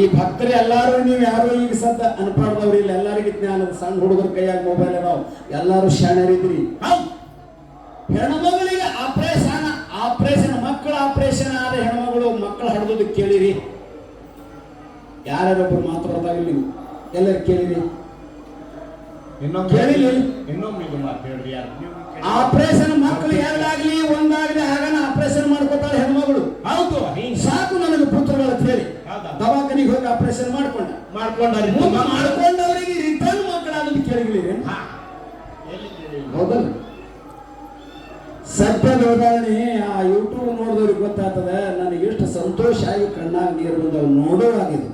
ಈ ಭಕ್ತರು ಎಲ್ಲಾರು ನೀವು ಯಾರು ಈಗ ಸದ್ದ ಅನ್ಪಾಡ್ದವ್ರಿ ಇಲ್ಲ, ಎಲ್ಲರಿಗೂ ಜ್ಞಾನದ ಸಣ್ಣ ಹುಡುಗರ ಕೈಯಾಗ ಮೊಬೈಲ್ ಅದಾವ, ಎಲ್ಲಾರು ಶಾಣರಿದ್ರಿ. ಹೆಣ್ಮಗಳಿಗೆ ಆಪರೇಷನ್ ಮಕ್ಕಳ ಆಪರೇಷನ್ ಆದ ಹೆಣ್ಮಗಳು ಮಕ್ಕಳು ಹಡ್ದು ಕೇಳಿರಿ. ಯಾರ್ಯಾರೊಬ್ಬರು ಮಾತಾಡ್ದಾಗ ನೀವು ಎಲ್ಲರೂ ಕೇಳಿರಿ. ಆಪರೇಷನ್ ಮಕ್ಕಳು ಎರಡಾಗ್ಲಿ ಒಂದಾಗ್ಲಿ ಆಗ ಆಪರೇಷನ್ ಮಾಡ್ಕೊತಾಳೆ ಹೆಣ್ಮಗಳು. ಹೌದು, ಸಾಕು ನನಗೆ ಪುತ್ರಗಳ ಹೇಳಿ ದವಾಖಾನಿಗೆ ಹೋಗಿ ಆಪರೇಷನ್ ಮಾಡ್ಕೊಂಡವರಿಗೆ ರಿಟರ್ನ್ ಮಕ್ಕಳಾದ ಕೇಳಿರ್ಲಿ. ಹೌದಲ್ಲ? ಸತ್ಯದ ಉದಾಹರಣೆ ಆ ಯೂಟ್ಯೂಬ್ ನೋಡಿದವ್ರಿಗೆ ಗೊತ್ತಾಗ್ತದೆ. ನನಗೆ ಎಷ್ಟು ಸಂತೋಷ ಆಗಿ ಕಣ್ಣಾಗ ನೀರು ಬಂದವ್ ನೋಡೋವಾಗಿದೆ.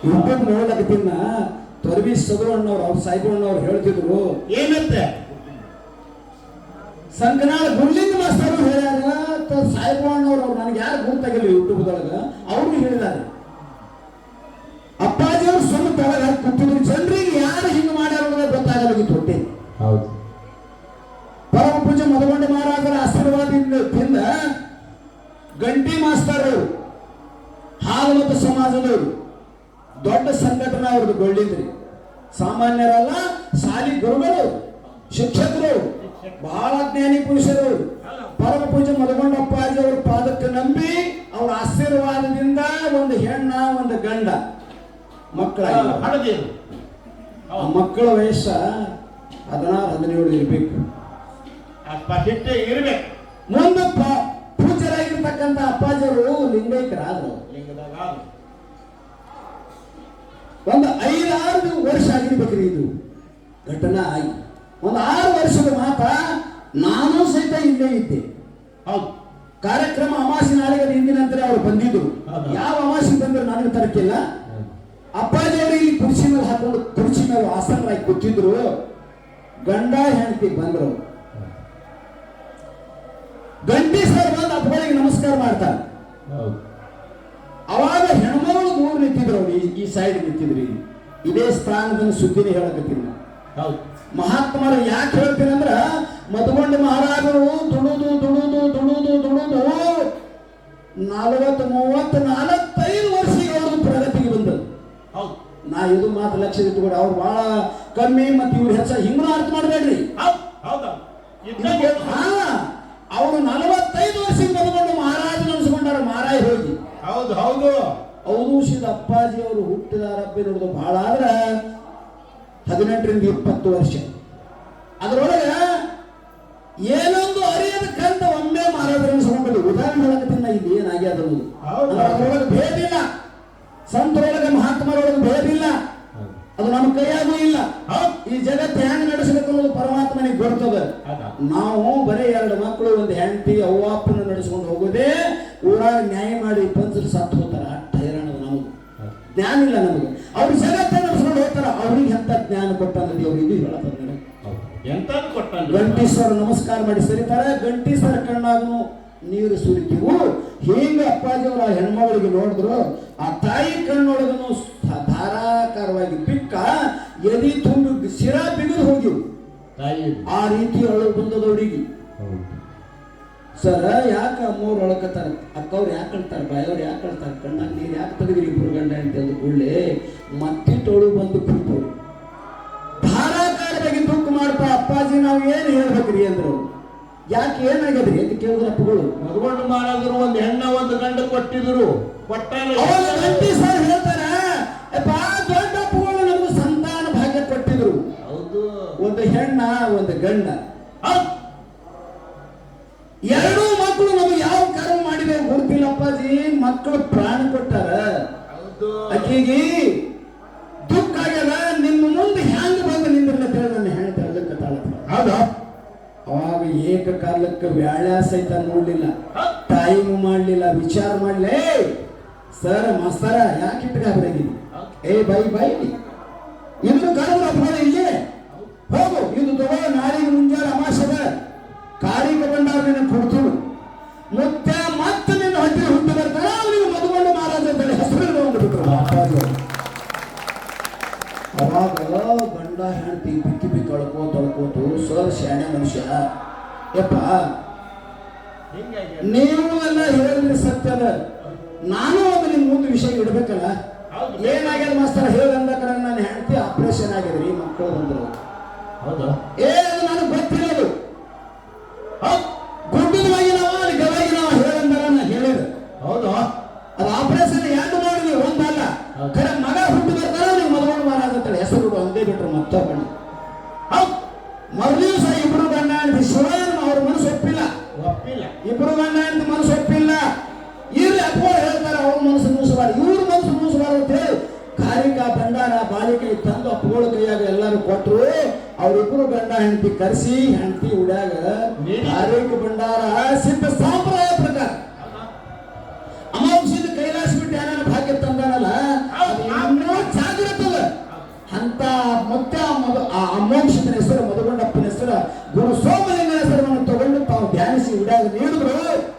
ಯೂಟ್ಯೂಬ್ ನೋಡ್ಲಕತ್ತಿನ ತೊರವಿ ಸದರಣ್ಣವ್ರು ಅವ್ರ ಸಾಯಿಬಣ್ಣವ್ರು ಹೇಳ್ತಿದ್ರು ಏನಂತೆ, ಸಂಕನಾಳ ಗುಂಡ್ಲಿಂಗ ಮಾಸ್ತರು ಹೇಳ್ಯಾರ. ಸಾಯಿಬಣ್ಣವ್ರು ಅವ್ರು ನನಗೆ ಯಾರು ಗೊತ್ತಾಗಿಲ್ಲ ಯೂಟ್ಯೂಬ್ದೊಳಗ, ಅವ್ರು ಹೇಳಿದ್ದಾರೆ ಅಪ್ಪಾಜಿಯವ್ರು ಸುಮ್ಮ ತಳಗ ಕೂತಿದ್ರು, ಜನರಿಗೆ ಯಾರು ಹಿಂಗೆ ಮಾಡ್ಯಾರ ಗೊತ್ತಾಗಲಾಗಿತ್ತು. ಹೊಟ್ಟೆ ಹೌದು. ಪರಮ ಪೂಜೆ ಮಧುಗೊಂಡ ಮಹಾರಾಜರ ಆಶೀರ್ವಾದದಿಂದ ಗಂಟಿ ಮಾಸ್ತರ್ ಹಾಲು ಮತ್ತು ಸಮಾಜದವರು ದೊಡ್ಡ ಸಂಘಟನೆ ಅವ್ರದ್ದು ಗೊಳ್ಳಿದ್ರಿ. ಸಾಮಾನ್ಯರಲ್ಲ, ಶಾಲಿ ಗುರುಗಳು, ಶಿಕ್ಷಕರು, ಬಹಳ ಜ್ಞಾನಿ ಪುರುಷರು. ಪರಮ ಪೂಜೆ ಮಧುಗೊಂಡಪ್ಪಾಜಿ ಅವ್ರ ಪಾದಕ್ಕೆ ನಂಬಿ ಅವ್ರ ಆಶೀರ್ವಾದದಿಂದ ಒಂದು ಹೆಣ್ಣ ಒಂದು ಗಂಡ ಮಕ್ಕಳಾಗಿ. ಆ ಮಕ್ಕಳ ವಯಸ್ಸ 16-17 ಇರ್ಬೇಕು. ಮುಂದೆ ಪೂಜರಾಗಿರ್ತಕ್ಕಂಥ ಅಪ್ಪಾಜಿಯವರು ಲಿಂಗೈಕ್ಯರಾದ್ರು. ಒಂದು 5-6 ವರ್ಷ ಆಗಿರ್ಬೇಕ್ರಿ ಇದು ಘಟನಾ ಆಗಿ. ಒಂದು 6 ವರ್ಷದ ಮಾತ ನಾನು ಸಹಿತ ಇಲ್ಲೇ ಇದ್ದೆ. ಹೌದು, ಕಾರ್ಯಕ್ರಮ ಅಮಾಸಿ ನಾಳೆಗೆ ಹಿಂದಿನ ನಂತರ ಅವ್ರು ಬಂದಿದ್ರು. ಯಾವ ಅಮಾಸಿ ಬಂದ್ರು ನನಗೆ ತರಕಿಲ್ಲ. ಅಪ್ಪಾಜಿಯವರು ಇಲ್ಲಿ ಕುರ್ಚಿ ಮೇಲೆ ಹಾಕೊಂಡು ಕುರ್ಚಿ ಮೇಲೆ ಆಸನರಾಗಿ ಕೂತಿದ್ರು. ಗಂಡ ಹೆಂಡತಿ ಬಂದ್ರು. ಗಂಟಿ ಸರ್ ಬಂದು ಅಪ್ಪಗಳಿಗೆ ನಮಸ್ಕಾರ ಮಾಡ್ತಾರೆ. ಅವಾಗ ಹೆಣ್ಮಗಳು ದೂರ ನಿಂತಿದ್ರು, ಅವ್ರು ಈ ಸೈಡ್ ನಿಂತಿದ್ರಿ. ಇದೇ ಸ್ಥಾನದಲ್ಲಿ ಸುದ್ದಿನೇ ಹೇಳಕತ್ತೀನಿ. ಹೌದು, ಮಹಾತ್ಮರು ಯಾಕೆ ಹೇಳ್ತೀನಿ ಅಂದ್ರ, ಮಧುಗೊಂಡ ಮಹಾರಾಜರು ದುಡುದು 40-35 ವರ್ಷಕ್ಕೆ ಅವ್ರದ್ದು ಪ್ರಗತಿಗೆ ಬಂದದ್ದು. ಹೌದು, ನಾ ಇದು ಮಾತು ಲಕ್ಷ್ಯ ಇಟ್ಕೊಂಡು ಅವ್ರು ಬಹಳ ಕಮ್ಮಿ ಮತ್ತು ಇವ್ರು ಹೆಚ್ಚ ಹಿಂಗೂ ಅರ್ಥ ಮಾಡಬೇಡ್ರಿ. ಅವರು 45 ವರ್ಷಕ್ಕೆ ಬಂದುಕೊಂಡು ಮಹಾರಾಜ ಅನ್ಸ್ಕೊಂಡಾರ ಮಹಾರಾಜ್ ಹೋಗಿ. ಹೌದು ಹೌದು, ಔಷಧ ಅಪ್ಪಾಜಿ ಅವರು ಹುಟ್ಟಿದಾರಬ್ಬಿ ನೋಡುದು ಬಹಳ ಆದ್ರ 18-20 ವರ್ಷ. ಅದರೊಳಗ ಏನೊಂದು ಅರಿಯದ ಕಂತ ಒಮ್ಮೆ ಮಹಾರಾಜ ಅನ್ಸ್ಕೊಂಡ್ರಿ. ಉದಾಹರಣೆ ಹೇಳಕತ್ತಿನ ಇಲ್ಲಿ ಏನಾಗ್ಯದ ಅನ್ನೋದು. ಅದರೊಳಗೆ ಭೇದ ಇಲ್ಲ, ಸಂತರೊಳಗೆ ಮಹಾತ್ಮರೊಳಗೆ ಭೇದ ಇಲ್ಲ. ಅದು ನಮ್ಮ ಕೈಯಾಗೂ ಇಲ್ಲ. ಈ ಜಗತ್ತು ಹೆಂಗ್ ನಡೆಸಬೇಕು ಅನ್ನೋದು ಪರಮಾತ್ಮನಿಗೆ ಗೊತ್ತದ. ನಾವು ಬರೀ 2 ಮಕ್ಕಳು ಒಂದು ಹೆಂಡತಿ ಅವ್ವಾಪನ ನಡೆಸ್ಕೊಂಡು ಹೋಗೋದೇ ಊರಾಗ ನ್ಯಾಯ ಮಾಡಿ ಪಂಚರು ಸತ್ತು ಹೋಗ್ತಾರ. ಅಟ್ಟ ಹೈರಾಣದ ನಮಗೆ ಜ್ಞಾನ ಇಲ್ಲ. ನಮಗೆ ಅವ್ರು ಜಗತ್ತ ನಡೆಸ್ಕೊಂಡು ಹೋಗ್ತಾರ. ಅವ್ರಿಗೆ ಎಂತ ಜ್ಞಾನ ಕೊಟ್ಟ ಅನ್ನೋದು ಅವ್ರು ಇದು ಹೇಳತ್ತಂದ್ರೆ ಗಂಟೀಶ್ವರ ನಮಸ್ಕಾರ ಮಾಡಿ ಸರಿತಾರೆ. ಗಂಟೀಶ್ವರ ಕಣ್ಣಾಗೂ ನೀರು ಸುರಿತೀವು. ಹೀಗೆ ಅಪ್ಪಾಜಿಯವರು ಆ ಹೆಣ್ಮಗಳಿಗೆ ನೋಡಿದ್ರು. ಆ ತಾಯಿ ಕಣ್ಣೊಳಗನು ಧಾರಾಕಾರವಾಗಿ ಬಿಕ್ಕ ಎದಿ ತುಂಬಿ ಶಿರಾ ಬಿಗಿದು ಹೋಗಿವು. ಆ ರೀತಿ ಒಳಗೆ ಬಂದದವ್ರಿಗೆ ಸರ ಯಾಕೆ ಅಮ್ಮವ್ರು ಒಳಕತ್ತಾರ, ಅಕ್ಕವ್ರು ಯಾಕೆ ಅಳ್ತಾರೆ, ಬಾಯವ್ರು ಯಾಕೆ ಅಳ್ತಾರೆ, ಕಣ್ಣಾಗ ನೀರು ಯಾಕೆ ತೆಗೆದಿರಿ ಇಬ್ಬರು ಗಂಡ ಅಂತ ಕೂಡಲೇ ಮತ್ತಿಟ್ಟೊಳು ಬಂದು ಕುಂತು ಧಾರಾಕಾರವಾಗಿ ದುಃಖ ಮಾಡ್ತಾ, ಅಪ್ಪಾಜಿ ನಾವು ಏನು ಹೇಳ್ಬೇಕ್ರಿ ಅಂದ್ರು. ಯಾಕೆ ಏನಾಗ್ಯದ್ರಿ ಅಂತ ಕೇಳಿದ್ರ ಅಪ್ಪಗಳು. ಮಧುಗೊಂಡ ಮಹಾರಾಜರು ಒಂದು ಹೆಣ್ಣ ಒಂದು ಗಂಡ ಕೊಟ್ಟಿದ್ರು. ಗಂಟಿ ಸರ್ ಹೇಳ್ತಾರ, ದೊಡ್ಡ ಅಪ್ಪಗಳು ನಮ್ಗೆ ಸಂತಾನ ಭಾಗ್ಯ ಕೊಟ್ಟಿದ್ರು. ಹೌದು, ಒಂದು ಹೆಣ್ಣ ಒಂದು ಗಂಡ. 2 ಮಕ್ಕಳು ನಮಗೆ ಯಾವ ಕರ್ಮ ಮಾಡಿದೆ ಗೊತ್ತಿಲ್ಲ ಅಪ್ಪಾಜಿ. ಮಕ್ಕಳು ಪ್ರಾಣ ಕೊಟ್ಟಾರ. ಆಕೆಗೆ ದುಃಖ ಆಗ್ಯದ. ನಿಮ್ಮ ಮುಂದೆ ಹ್ಯಾಂಗ ಬಂದು ನಿಂದ್ರಲ್ಲ ನನ್ನ ಹೆಣ್ಣು ತಳ್ಳಕ್ಕೆ ತಾಳತ್ತ. ಹೌದಾ? ಅವಾಗ ಏಕಕಾಲಕ್ಕೆ ವ್ಯಾಳ್ಯ ಸಹಿತ ನೋಡ್ಲಿಲ್ಲ, ಟೈಮ್ ಮಾಡ್ಲಿಲ್ಲ, ವಿಚಾರ ಮಾಡ್ಲೇ. ಸರ್ ಮಾಸ್ತರ ಯಾಕೆ ಇಟ್ಟಾಗಿದ್ದೀನಿ? ಬೈ ಇನ್ನು ಕರೆದ್ರು ಅಪ್ಪ ಇಲ್ಲಿ ಹೋಗು, ಇದು ತಗೋ, ನಾಳೆಗೆ ಮುಂಜಾನೆ ಅಮಾಸದ ಕಾಳಿಕ ಬಂಡಾರ ನಿನ್ನ ಕೊಡ್ತೀವಿ. ಮತ್ತೆ ನಿನ್ನ ಹೊಟ್ಟೆ ಹುಟ್ಟು ಬರ್ತಾರ. ನೀವು ಮಧುಗೊಂಡ ಮಹಾರಾಜ ಅಂತ ಹೆಸರು ಬಂದ್ಬಿಟ್ರು. ಅವಾಗ ಗಂಡ ಹೆಂಡತಿ ಬಿಕ್ಕಿ ತೊಳ್ಕೋತು ಸರ್ ಶಾಣೆ ಮನುಷ್ಯ. ಯಪ್ಪ ನೀವು ಎಲ್ಲ ಹೇಳಿದ್ರೆ ಸತ್ಯದ. ನಾನು ಅದು ನಿಮ್ಮ ಮುಂದೆ ವಿಷಯ ಇಡ್ಬೇಕಲ್ಲ. ಹೌದು. ಏನಾಗ್ಯದ ಮಾಸ್ತರ ಹೇಳಂದ ಕಡೆ ನನ್ನ ಹೆಂಡತಿ ಆಪರೇಷನ್ ಆಗಿದ್ರಿ, ಮಕ್ಕಳು ಬಂದ್ರು. ಹೌದಾ? ಅದು ನನಗೆ ಗೊತ್ತಿರೋದು. ಗುಡ್ಡದ ಬಗೆನವ ಅಲ್ಲಿ ಗವಾಗಿನವ ಹೇಳಂದಾರ ನಾ ಹೇಳಿದ್ರು. ಹೌದಾ? ಅದು ಆಪರೇಷನ್ ಎರಡು ಮಾಡಿದ್ವಿ, ಒಂದಲ್ಲ. ಕರೆ ಮಗ ಹುಟ್ಟು ಬರ್ತಾರ ನೀವು ಮದುವೆ ಮಾರಾಗತ್ತಲ್ಲ, ಹೆಸರು ಒಂದೇ ಬಿಟ್ರು ಮತ್ತೊಬ್ಬಣ್ಣ. ಮರು ದಿವಸ ಇಬ್ರು ಗಂಡ ಹೆಂಡತಿ ಶಿವನ ಅವ್ರ ಮನಸ್ಸು ಒಪ್ಪಿಲ್ಲ. ಇಬ್ರು ಗಂಡ ಹೆಂಡತಿ ಮನಸ್ಸು ಒಪ್ಪಿಲ್ಲ. ಇರ್ಲಿ ಅಪ್ಪ ಹೇಳ್ತಾರೆ ಅವ್ರ ಮನಸ್ಸು ಮೂಸಬಾರ್ದು, ಇವ್ರ ಮನಸ್ಸು ಮೂಸಬಾರ್ದು ಅಂತ ಹೇಳಿ ಕಾರಿಕಾ ಭಂಡಾರ ಬಾಲಿಕೆ ತಂದು ಅಪ್ಪಗಳ ಕೈಯಾಗ ಎಲ್ಲರೂ ಕೊಟ್ಟರು. ಅವ್ರಿಬ್ರು ಗಂಡ ಹೆಂಡತಿ ಕರೆಸಿ ಹೆಂಡತಿ ಉಡ್ಯಾಗ ಕಾರಿಕ ಭಂಡಾರ ಸಿದ್ಧ ಸಂಪ್ರದಾಯ ಪ್ರಕಾರ ಅಮೋಕ್ಷದ ಕೈಲಾಸ ಬಿಟ್ಟು ಏನಾರ ಭಾಗ್ಯ ತಂದಾನಲ್ಲ, ಇನ್ನೂ ಜಾಗೃತದ ಅಂತ ಮತ್ತೆ ಆ ಅಮೋಕ್ಷದ ಹೆಸರು ಮಧುಗೊಂಡಪ್ಪನ ಹೆಸರು ಗುರು ಸೋಮಲಿಂಗನ ಹೆಸರನ್ನು ತಗೊಂಡು ತಾವು ಧ್ಯಾನಿಸಿ ಉಡ್ಯಾಗ ನೀಡಿದ್ರು.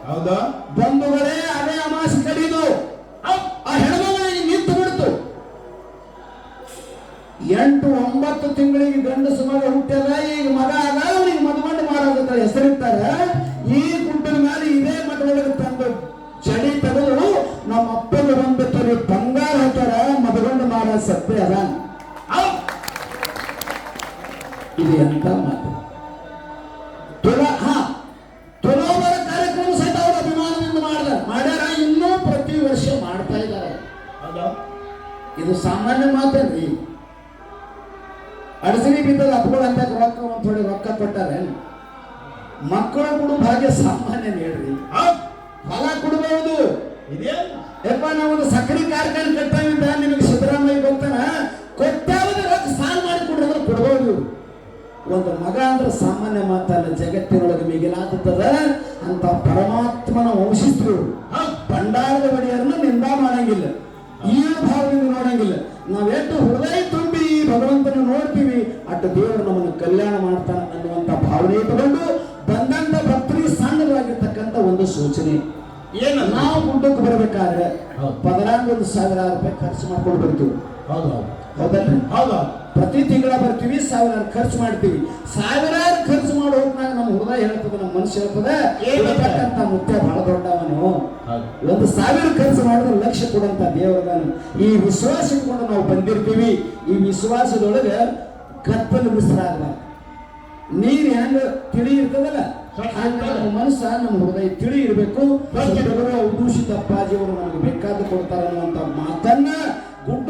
ಹೌದಾ? ಬಂಧುಗಳೇ, ಅದೇ ಅಮಾಸಿ ಕಡಿದು ಆ ಹೆಣ್ಮಗಳಿಗೆ ನಿಂತು ಬಿಡ್ತು. 8-9 ತಿಂಗಳಿಗೆ ಗಂಡಸು ಮಗ ಹುಟ್ಟ್ಯದ. ಈಗ ಮಗ ಆದ, ಅವನಿಗೆ ಮದುಗಂಡು ಮಾರಾಗತ್ತ ಹೆಸರಿಟ್ಟಾರ. ಈ ಗುಡ್ಡದ ಮೇಲೆ ಇದೇ ಮಠದೊಳಗೆ ತಂದು ಚಡಿ ತೆಗೆದು ನಮ್ಮ ಅಪ್ಪಗೆ ಒಂದು ತೊರೆ ಬಂಗಾರ ಹಾಕ್ಯಾರ. ಮದುಗಂಡು ಮಾರ ಸತ್ಯ ಅದ. ಇದು ಎಂತ ಮಾತು. ತುಲಾಭಾರ ಕಾರ್ಯಕ್ರಮ ಸಹಿತ ಅವರು ಅಭಿಮಾನದಿಂದ ಮಾಡ್ಯಾರ. ಇನ್ನೂ ಪ್ರತಿ ವರ್ಷ ಮಾಡ್ತಾ ಇದ್ದಾರೆ. ಇದು ಸಾಮಾನ್ಯ ಮಾತೇನ್ರಿ. ಅಡಸರಿ ಬಿದ್ದದ ಅಪ್ಪಗಳು ಅಂತ ರೊಕ್ಕ ಒಂದ್ ಥೋಡಿ ರೊಕ್ಕ ಕೊಟ್ಟಾರೆ. ಮಕ್ಕಳು ಕೊಡು ಭಾಗ್ಯ ಸಾಮಾನ್ಯ ಹೇಳ್ರಿ. ಹೊಲ ಕೊಡಬಹುದು. ಯಪ್ಪ ನಾವೊಂದು ಸಕ್ಕರೆ ಕಾರ್ಖಾನೆ ಕಟ್ಟಾವಿಂದ ನಿಮಗೆ ಸಿದ್ದರಾಮಯ್ಯ ಬರ್ತಾನ ಕೊಟ್ಟಾவது ರೊಕ್ಕ ಸಾಲ ಮಾಡಿ ಕೊಡ್ರಿ ಕೊಡಬಹುದು. ಒಂದು ಮಗ ಅಂದ್ರೆ ಸಾಮಾನ್ಯ ಮಾತಲ್ಲ, ಜಗತ್ತಿನೊಳಗೆ ಮಿಗಿಲಾಗುತ್ತದ ಅಂತ ಪರಮಾತ್ಮನ ವಂಶಿಸ್ತರು ಭಂಡಾರದ ಒಡೆಯರನ್ನು ನಿಂದ ಮಾಡಂಗಿಲ್ಲ, ಈ ಭಾವದಿಂದ ನೋಡಂಗಿಲ್ಲ. ನಾವೆಷ್ಟು ಹೃದಯ ತುಂಬಿ ಭಗವಂತನ ನೋಡ್ತೀವಿ, ಅಟ್ಟು ದೇವರು ನಮ್ಮನ್ನು ಕಲ್ಯಾಣ ಮಾಡ್ತಾನೆ ಅನ್ನುವಂತ ಭಾವನೆ ಇಟ್ಟುಕೊಂಡು ಬಂದಂತ ಭಕ್ತರಿಗೆ ಸಣ್ಣದಾಗಿರ್ತಕ್ಕಂಥ ಒಂದು ಸೂಚನೆ. ಏನು, ನಾವು ಗುಡ್ಡಕ್ಕೆ ಬರಬೇಕಾದ್ರೆ ಪದರಾಂಗ 1,000 ರೂಪಾಯಿ ಖರ್ಚು ಮಾಡ್ಕೊಂಡು ಬರ್ತೀವಿ. ಹೌದಲ್ರಿ? ಹೌದಾ? ಪ್ರತಿ ತಿಂಗಳ ಬರ್ತೀವಿ, 1,000 ಖರ್ಚು ಮಾಡ್ತೀವಿ. 1,000 ಖರ್ಚು ಮಾಡೋ ಹೊತ್ನಾಗ ನಮ್ಮ ಹೃದಯ ಹೇಳ್ತದೆ, ನಮ್ಮ ಮನಸ್ಸು ಹೇಳ್ತದೆ, ಹೇಳ್ತಕ್ಕಂಥ ಮುತ್ಯ ಬಹಳ ದೊಡ್ಡವನು. 1,000 ಖರ್ಚು ಮಾಡಿದ್ರೆ 1,00,000 ಕೊಡಂತ ದೇವರದಾನು. ಈ ವಿಶ್ವಾಸ ಇಟ್ಕೊಂಡು ನಾವು ಬಂದಿರ್ತೀವಿ. ಈ ವಿಶ್ವಾಸದೊಳಗೆ ಕತ್ತಲು ಮಿಶ್ರಾಗಬಾರ್ದು. ನೀರು ಹೆಂಗ ತಿಳಿ ಇರ್ತದಲ್ಲ, ನಮ್ಮ ಮನಸ್ಸ ನಮ್ಮ ಹೃದಯ ತಿಳಿ ಇರಬೇಕು. ದೂಷಿತ ಅಪ್ಪಾಜಿಯವರು ನಮಗೆ ಬೇಕಾದ ಕೊಡ್ತಾರೆ ಅನ್ನುವಂಥ ಮಾತನ್ನ ಗುಡ್ಡ